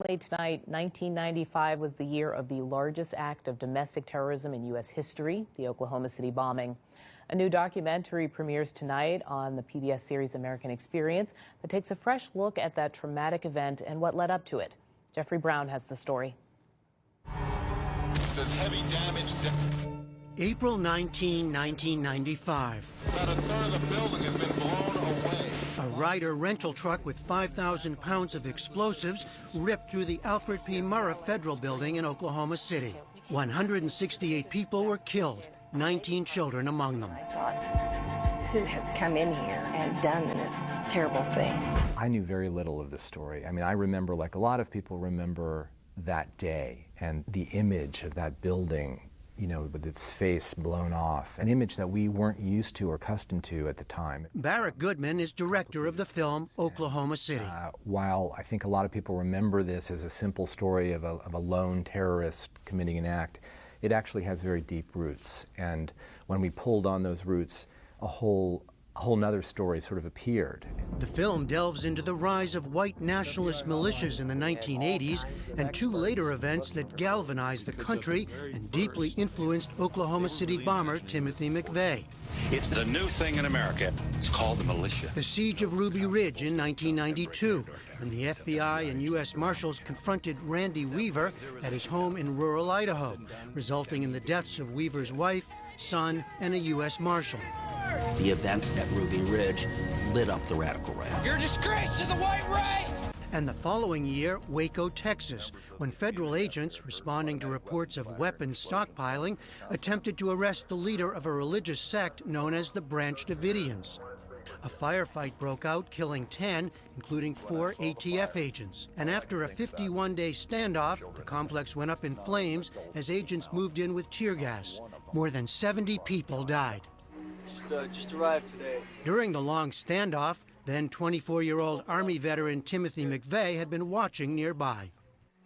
Late tonight, 1995 was the year of the largest act of domestic terrorism in U.S. history, the Oklahoma City bombing. A new documentary premieres tonight on the PBS series American Experience that takes a fresh look at that traumatic event and what led up to it. Jeffrey Brown has the story. There's heavy damage. April 19, 1995. About a third of the building has been blown away. A Ryder rental truck with 5,000 pounds of explosives ripped through the Alfred P. Murrah Federal Building in Oklahoma City. 168 people were killed, 19 children among them. I thought, who has come in here and done this terrible thing? I knew very little of the story. I mean, I remember, like a lot of people remember that day and the image of that building, you know, with its face blown off, an image that we weren't used to or accustomed to at the time. Barrett Goodman is director of the film Oklahoma City. While I think a lot of people remember this as a simple story of a lone terrorist committing an act, it actually has very deep roots. And when we pulled on those roots, a whole nother story sort of appeared. The film delves into the rise of white nationalist militias in the 1980s and two later events that galvanized the country and deeply influenced Oklahoma City bomber Timothy McVeigh. It's the new thing in America. It's called the militia. The siege of Ruby Ridge in 1992, when the FBI and U.S. Marshals confronted Randy Weaver at his home in rural Idaho, resulting in the deaths of Weaver's wife, son, and a U.S. Marshal. The events at Ruby Ridge lit up the radical right. You're a disgrace to the white race! And the following year, Waco, Texas, when federal agents, responding to reports of weapons stockpiling, attempted to arrest the leader of a religious sect known as the Branch Davidians. A firefight broke out, killing 10, including 4 ATF agents. And after a 51-day standoff, the complex went up in flames as agents moved in with tear gas. More than 70 people died. Just arrived today. During the long standoff, then 24-year-old Army veteran Timothy McVeigh had been watching nearby.